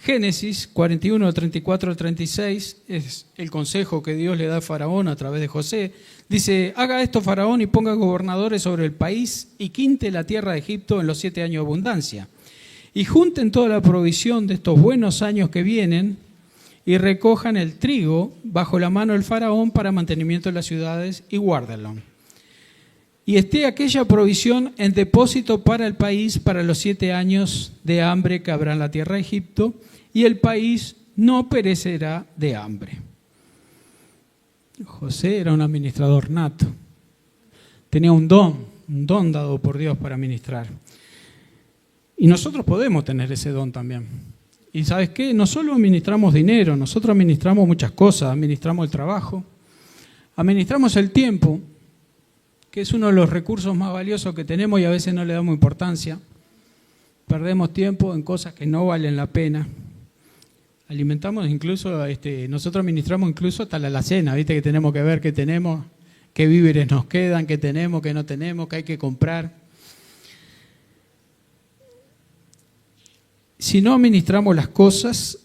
Génesis 41, 34 al 36 es el consejo que Dios le da a Faraón a través de José. Dice, haga esto Faraón y ponga gobernadores sobre el país y quinte la tierra de Egipto en los 7 años de abundancia. Y junten toda la provisión de estos buenos años que vienen y recojan el trigo bajo la mano del Faraón para mantenimiento de las ciudades y guárdenlo. Y esté aquella provisión en depósito para el país para los 7 años de hambre que habrá en la tierra de Egipto, y el país no perecerá de hambre. José era un administrador nato. Tenía un don dado por Dios para administrar. Y nosotros podemos tener ese don también. Y ¿sabes qué? No solo administramos dinero, nosotros administramos muchas cosas. Administramos el trabajo, administramos el tiempo, que es uno de los recursos más valiosos que tenemos y a veces no le damos importancia. Perdemos tiempo en cosas que no valen la pena. Alimentamos incluso, nosotros administramos incluso hasta la alacena, ¿viste? Que tenemos que ver qué tenemos, qué víveres nos quedan, qué tenemos, qué no tenemos, qué hay que comprar. Si no administramos las cosas,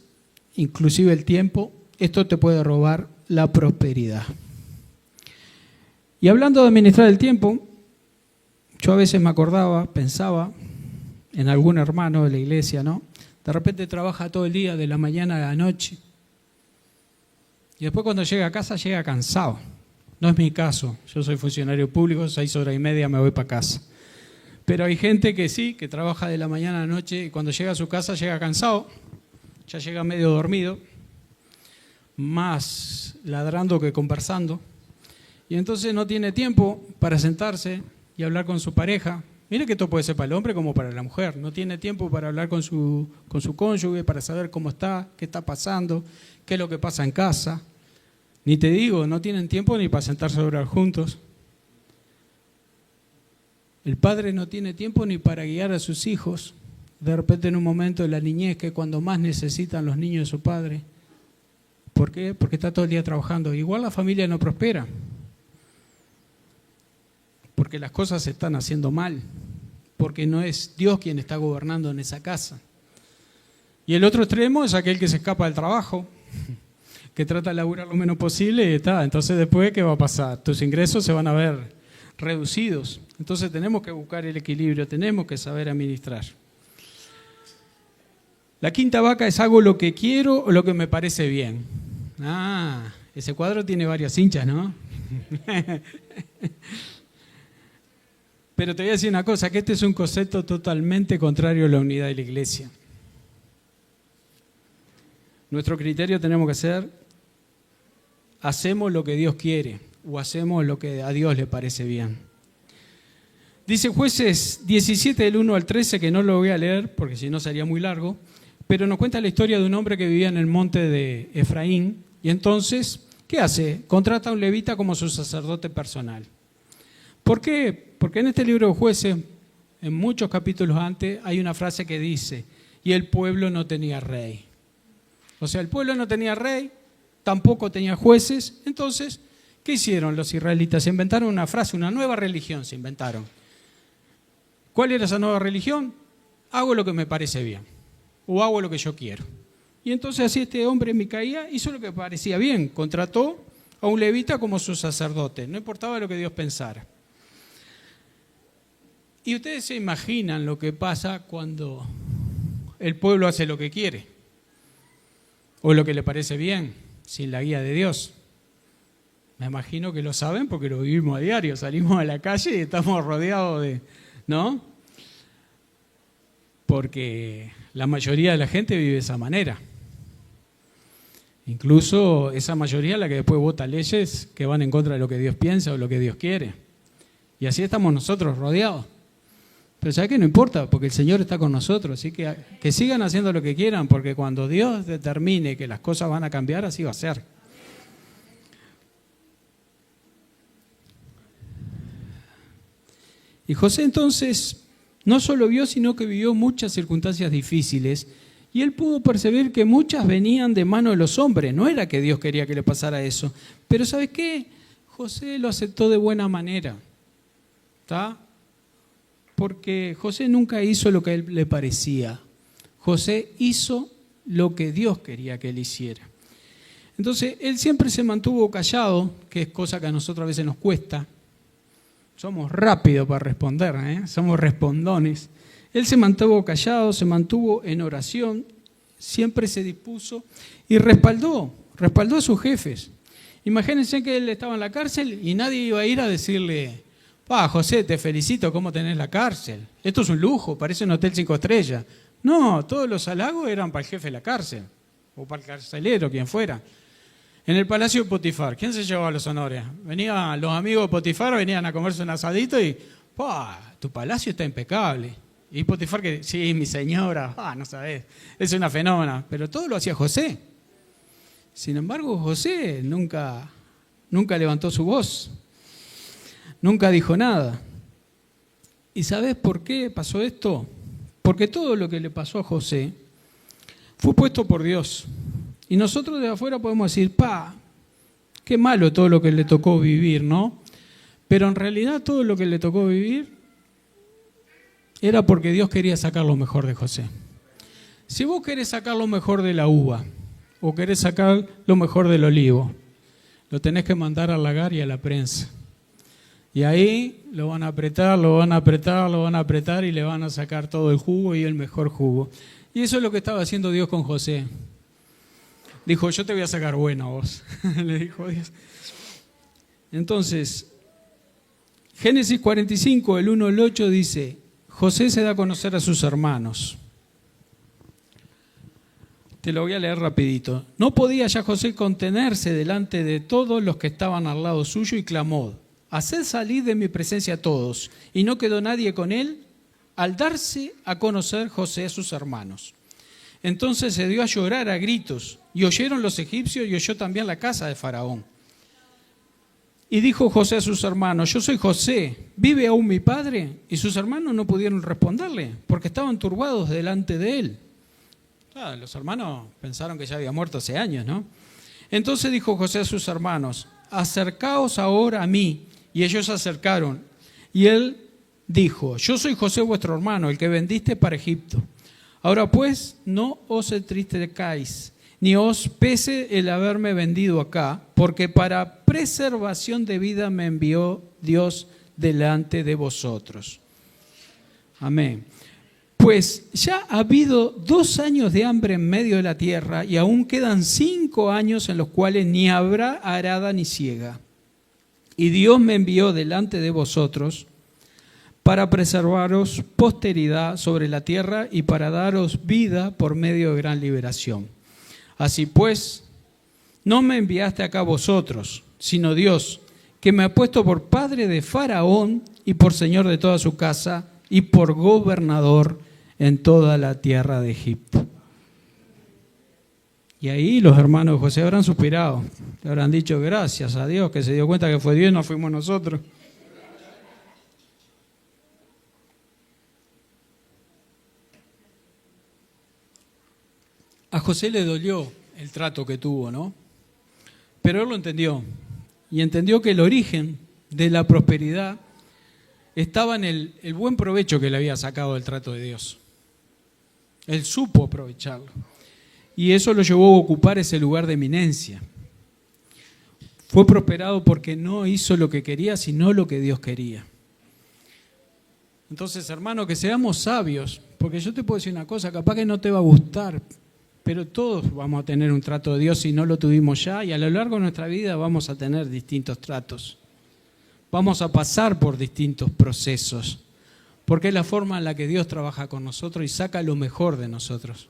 inclusive el tiempo, esto te puede robar la prosperidad. Y hablando de administrar el tiempo, yo a veces me acordaba, pensaba en algún hermano de la iglesia, ¿no? De repente trabaja todo el día, de la mañana a la noche. Y después cuando llega a casa, llega cansado. No es mi caso, yo soy funcionario público, 6 horas y media me voy para casa. Pero hay gente que sí, que trabaja de la mañana a la noche y cuando llega a su casa llega cansado, ya llega medio dormido, más ladrando que conversando. Y entonces no tiene tiempo para sentarse y hablar con su pareja. Mire que esto puede ser para el hombre como para la mujer. No tiene tiempo para hablar con su cónyuge, para saber cómo está, qué está pasando, qué es lo que pasa en casa. Ni te digo, no tienen tiempo ni para sentarse a orar juntos. El padre no tiene tiempo ni para guiar a sus hijos. De repente en un momento de la niñez, que es cuando más necesitan los niños de su padre. ¿Por qué? Porque está todo el día trabajando. Igual la familia no prospera. Porque las cosas se están haciendo mal, porque no es Dios quien está gobernando en esa casa. Y el otro extremo es aquel que se escapa del trabajo, que trata de laburar lo menos posible y está. Entonces después, ¿qué va a pasar? Tus ingresos se van a ver reducidos. Entonces tenemos que buscar el equilibrio, tenemos que saber administrar. La quinta vaca es hago lo que quiero o lo que me parece bien. Ah, ese cuadro tiene varias hinchas, ¿no? Pero te voy a decir una cosa, que este es un concepto totalmente contrario a la unidad de la iglesia. Nuestro criterio tenemos que ser, hacemos lo que Dios quiere o hacemos lo que a Dios le parece bien. Dice Jueces 17 del 1 al 13, que no lo voy a leer porque si no sería muy largo, pero nos cuenta la historia de un hombre que vivía en el monte de Efraín y entonces, ¿qué hace? Contrata a un levita como su sacerdote personal. ¿Por qué? Porque en este libro de Jueces, en muchos capítulos antes, hay una frase que dice, y el pueblo no tenía rey. O sea, el pueblo no tenía rey, tampoco tenía jueces. Entonces, ¿qué hicieron los israelitas? Se inventaron una frase, una nueva religión se inventaron. ¿Cuál era esa nueva religión? Hago lo que me parece bien, o hago lo que yo quiero. Y entonces así este hombre, Micaía, hizo lo que parecía bien, contrató a un levita como su sacerdote, no importaba lo que Dios pensara. Y ustedes se imaginan lo que pasa cuando el pueblo hace lo que quiere, o lo que le parece bien, sin la guía de Dios. Me imagino que lo saben porque lo vivimos a diario, salimos a la calle y estamos rodeados de, ¿no? Porque la mayoría de la gente vive de esa manera. Incluso esa mayoría es la que después vota leyes que van en contra de lo que Dios piensa o lo que Dios quiere. Y así estamos nosotros rodeados. Pero ¿sabes qué? No importa, porque el Señor está con nosotros. Así que sigan haciendo lo que quieran, porque cuando Dios determine que las cosas van a cambiar, así va a ser. Y José entonces no solo vio, sino que vivió muchas circunstancias difíciles. Y él pudo percibir que muchas venían de mano de los hombres. No era que Dios quería que le pasara eso. Pero ¿sabes qué? José lo aceptó de buena manera. ¿Está? Porque José nunca hizo lo que a él le parecía. José hizo lo que Dios quería que él hiciera. Entonces, él siempre se mantuvo callado, que es cosa que a nosotros a veces nos cuesta. Somos rápidos para responder, somos respondones. Él se mantuvo callado, se mantuvo en oración, siempre se dispuso y respaldó a sus jefes. Imagínense que él estaba en la cárcel y nadie iba a ir a decirle: José, te felicito, ¿cómo tenés la cárcel? Esto es un lujo, parece un hotel 5 estrellas. No, todos los halagos eran para el jefe de la cárcel, o para el carcelero, quien fuera. En el Palacio de Potifar, ¿quién se llevaba los honores? Venían los amigos de Potifar, venían a comerse un asadito y tu palacio está impecable. Y Potifar que, sí, mi señora, no sabés, es una fenómena. Pero todo lo hacía José. Sin embargo, José nunca levantó su voz. Nunca dijo nada. ¿Y sabés por qué pasó esto? Porque todo lo que le pasó a José fue puesto por Dios. Y nosotros de afuera podemos decir: qué malo todo lo que le tocó vivir, ¿no? Pero en realidad todo lo que le tocó vivir era porque Dios quería sacar lo mejor de José. Si vos querés sacar lo mejor de la uva o querés sacar lo mejor del olivo, lo tenés que mandar al lagar y a la prensa. Y ahí lo van a apretar y le van a sacar todo el jugo y el mejor jugo. Y eso es lo que estaba haciendo Dios con José. Dijo: yo te voy a sacar bueno a vos, le dijo Dios. Entonces, Génesis 45, el 1 al 8 dice: José se da a conocer a sus hermanos. Te lo voy a leer rapidito. No podía ya José contenerse delante de todos los que estaban al lado suyo y clamó: haced salir de mi presencia a todos. Y no quedó nadie con él al darse a conocer José a sus hermanos. Entonces se dio a llorar a gritos, y oyeron los egipcios y oyó también la casa de Faraón. Y dijo José a sus hermanos: yo soy José, ¿vive aún mi padre? Y sus hermanos no pudieron responderle, porque estaban turbados delante de él. Los hermanos pensaron que ya había muerto hace años, ¿no? Entonces dijo José a sus hermanos: acercaos ahora a mí. Y ellos se acercaron. Y él dijo: yo soy José vuestro hermano, el que vendiste para Egipto. Ahora pues, no os entristezcáis, ni os pese el haberme vendido acá, porque para preservación de vida me envió Dios delante de vosotros. Amén. Pues ya ha habido 2 años de hambre en medio de la tierra, y aún quedan 5 años en los cuales ni habrá arada ni siega. Y Dios me envió delante de vosotros para preservaros posteridad sobre la tierra y para daros vida por medio de gran liberación. Así pues, no me enviaste acá vosotros, sino Dios, que me ha puesto por padre de Faraón y por señor de toda su casa y por gobernador en toda la tierra de Egipto. Y ahí los hermanos de José habrán suspirado, le habrán dicho: gracias a Dios que se dio cuenta que fue Dios y no fuimos nosotros. A José le dolió el trato que tuvo, ¿no? Pero él lo entendió. Y entendió que el origen de la prosperidad estaba en el buen provecho que le había sacado del trato de Dios. Él supo aprovecharlo. Y eso lo llevó a ocupar ese lugar de eminencia. Fue prosperado porque no hizo lo que quería, sino lo que Dios quería. Entonces, hermano, que seamos sabios, porque yo te puedo decir una cosa, capaz que no te va a gustar, pero todos vamos a tener un trato de Dios si no lo tuvimos ya, y a lo largo de nuestra vida vamos a tener distintos tratos. Vamos a pasar por distintos procesos, porque es la forma en la que Dios trabaja con nosotros y saca lo mejor de nosotros.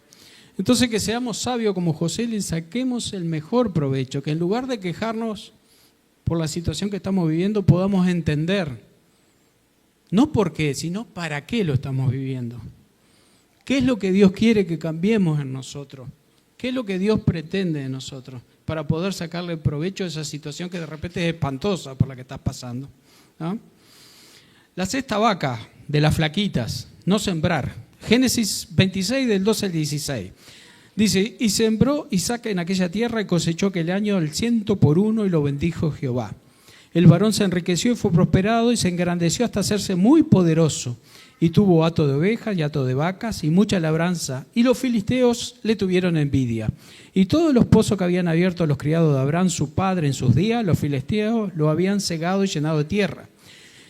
Entonces, que seamos sabios como José, le saquemos el mejor provecho, que en lugar de quejarnos por la situación que estamos viviendo, podamos entender, no por qué, sino para qué lo estamos viviendo. ¿Qué es lo que Dios quiere que cambiemos en nosotros? ¿Qué es lo que Dios pretende de nosotros? Para poder sacarle provecho a esa situación que de repente es espantosa por la que estás pasando, ¿no? La sexta vaca de las flaquitas, no sembrar. Génesis 26, del 12 al 16. Dice, y sembró Isaac en aquella tierra y cosechó aquel año el 100 por 1 y lo bendijo Jehová. El varón se enriqueció y fue prosperado y se engrandeció hasta hacerse muy poderoso. Y tuvo hato de ovejas y hato de vacas y mucha labranza. Y los filisteos le tuvieron envidia. Y todos los pozos que habían abierto los criados de Abraham, su padre, en sus días, los filisteos lo habían cegado y llenado de tierra.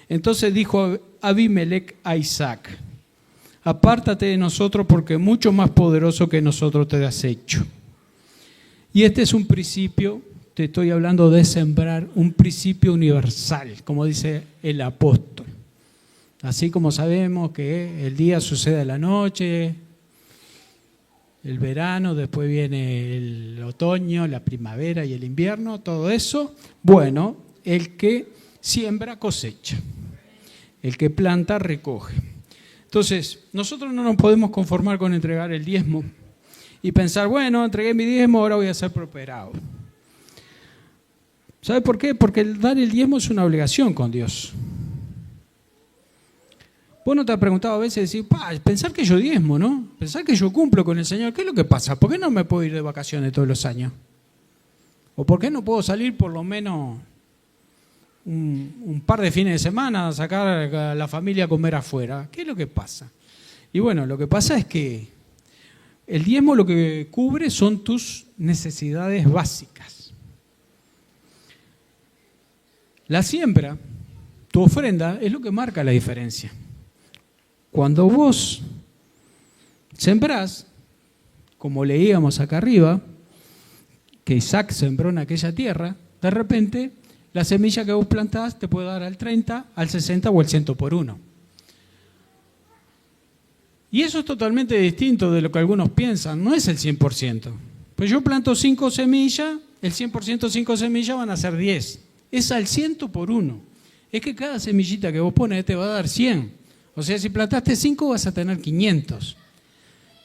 Entonces dijo Abimelec a Isaac, apártate de nosotros porque mucho más poderoso que nosotros te has hecho. Y este es un principio, te estoy hablando de sembrar, un principio universal, como dice el apóstol. Así como sabemos que el día sucede a la noche, el verano, después viene el otoño, la primavera y el invierno, todo eso, bueno, el que siembra cosecha, el que planta recoge. Entonces, nosotros no nos podemos conformar con entregar el diezmo y pensar, bueno, entregué mi diezmo, ahora voy a ser prosperado. ¿Sabe por qué? Porque el dar el diezmo es una obligación con Dios. Vos no te has preguntado a veces, decir, pensar que yo diezmo, ¿no? Pensar que yo cumplo con el Señor, ¿qué es lo que pasa? ¿Por qué no me puedo ir de vacaciones todos los años? ¿O por qué no puedo salir por lo menos un par de fines de semana a sacar a la familia a comer afuera? ¿Qué es lo que pasa? Y bueno, lo que pasa es que el diezmo lo que cubre son tus necesidades básicas. La siembra, tu ofrenda, es lo que marca la diferencia. Cuando vos sembrás, como leíamos acá arriba, que Isaac sembró en aquella tierra, de repente la semilla que vos plantás te puede dar al 30, al 60 o al 100 por 1. Y eso es totalmente distinto de lo que algunos piensan, no es el 100%. Pues yo planto 5 semillas, el 100% 5 semillas van a ser 10. Es al 100 por 1. Es que cada semillita que vos pones te va a dar 100. O sea, si plantaste 5 vas a tener 500.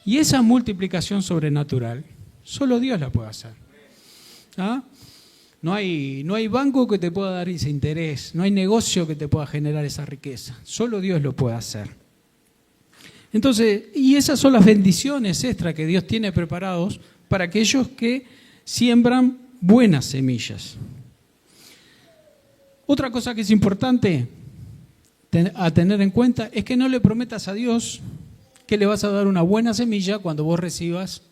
Y esa multiplicación sobrenatural, solo Dios la puede hacer. ¿Ah? No hay banco que te pueda dar ese interés, no hay negocio que te pueda generar esa riqueza. Solo Dios lo puede hacer. Entonces, y esas son las bendiciones extra que Dios tiene preparados para aquellos que siembran buenas semillas. Otra cosa que es importante a tener en cuenta es que no le prometas a Dios que le vas a dar una buena semilla cuando vos recibas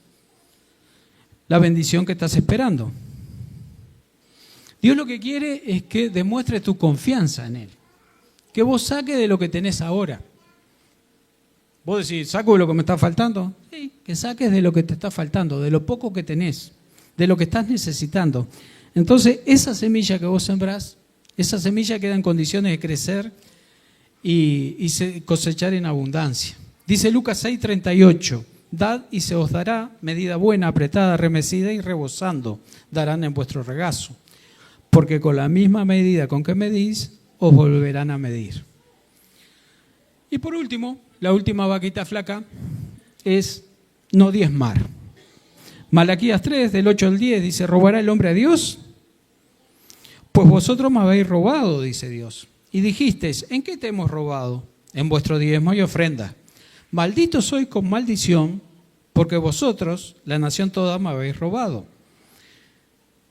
la bendición que estás esperando. Dios lo que quiere es que demuestres tu confianza en Él, que vos saques de lo que tenés ahora. Vos decís, ¿saco de lo que me está faltando? Sí, que saques de lo que te está faltando, de lo poco que tenés, de lo que estás necesitando. Entonces, esa semilla que vos sembrás, esa semilla queda en condiciones de crecer y cosechar en abundancia. Dice Lucas 6:38, dad y se os dará, medida buena, apretada, remecida y rebosando, darán en vuestro regazo. Porque con la misma medida con que medís, os volverán a medir. Y por último, la última vaquita flaca es no diezmar. Malaquías 3, del 8 al 10, dice, ¿robará el hombre a Dios? Pues vosotros me habéis robado, dice Dios. Y dijisteis, ¿en qué te hemos robado? En vuestro diezmo y ofrenda. Maldito sois con maldición, porque vosotros, la nación toda, me habéis robado.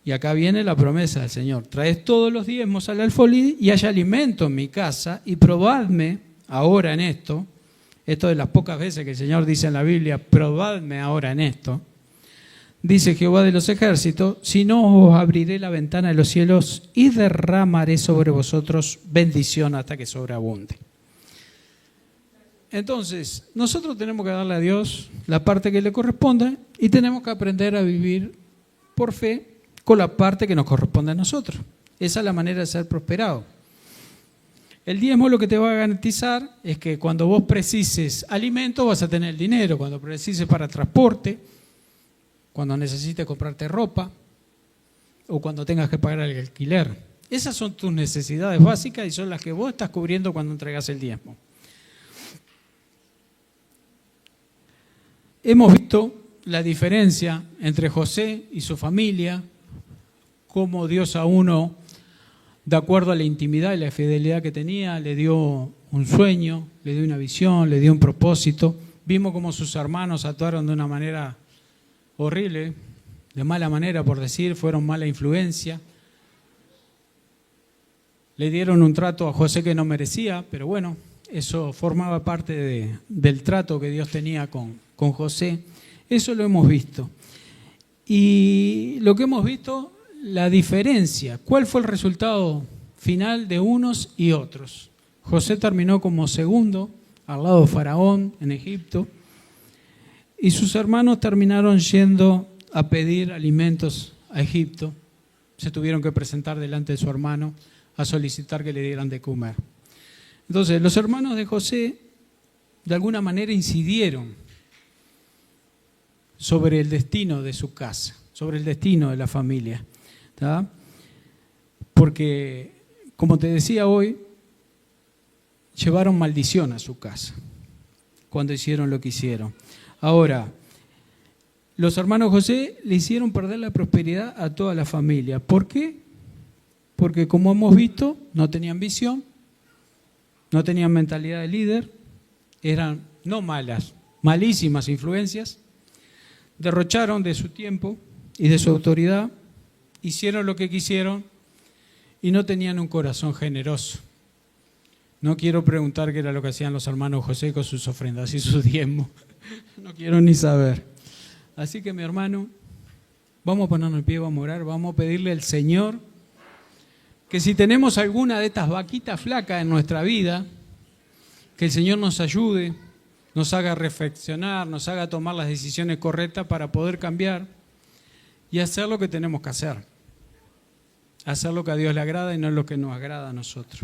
Y acá viene la promesa del Señor. Traed todos los diezmos al alfolí y haya alimento en mi casa y probadme ahora en esto. Esto de las pocas veces que el Señor dice en la Biblia, probadme ahora en esto. Dice Jehová de los ejércitos, si no os abriré la ventana de los cielos y derramaré sobre vosotros bendición hasta que sobreabunde. Entonces, nosotros tenemos que darle a Dios la parte que le corresponde y tenemos que aprender a vivir por fe con la parte que nos corresponde a nosotros. Esa es la manera de ser prosperado. El diezmo lo que te va a garantizar es que cuando vos precises alimento vas a tener el dinero, cuando precises para transporte, cuando necesites comprarte ropa o cuando tengas que pagar el alquiler. Esas son tus necesidades básicas y son las que vos estás cubriendo cuando entregas el diezmo. Hemos visto la diferencia entre José y su familia, cómo Dios a uno, de acuerdo a la intimidad y la fidelidad que tenía, le dio un sueño, le dio una visión, le dio un propósito. Vimos cómo sus hermanos actuaron de una manera horrible, de mala manera por decir, fueron mala influencia. Le dieron un trato a José que no merecía, pero bueno, eso formaba parte del trato que Dios tenía con José. Eso lo hemos visto. Y lo que hemos visto, la diferencia. ¿Cuál fue el resultado final de unos y otros? José terminó como segundo al lado de Faraón en Egipto y sus hermanos terminaron yendo a pedir alimentos a Egipto. Se tuvieron que presentar delante de su hermano a solicitar que le dieran de comer. Entonces, los hermanos de José de alguna manera incidieron sobre el destino de su casa, sobre el destino de la familia. ¿Tá? Porque, como te decía hoy, llevaron maldición a su casa cuando hicieron lo que hicieron. Ahora, los hermanos José le hicieron perder la prosperidad a toda la familia. ¿Por qué? Porque, como hemos visto, no tenían visión, no tenían mentalidad de líder, eran no malas, malísimas influencias, derrocharon de su tiempo y de su autoridad, hicieron lo que quisieron y no tenían un corazón generoso. No quiero preguntar qué era lo que hacían los hermanos José con sus ofrendas y sus diezmos. No quiero ni saber. Así que, mi hermano, vamos a ponernos en pie, vamos a orar, vamos a pedirle al Señor que si tenemos alguna de estas vaquitas flacas en nuestra vida, que el Señor nos ayude, nos haga reflexionar, nos haga tomar las decisiones correctas para poder cambiar y hacer lo que tenemos que hacer. Hacer lo que a Dios le agrada y no lo que nos agrada a nosotros.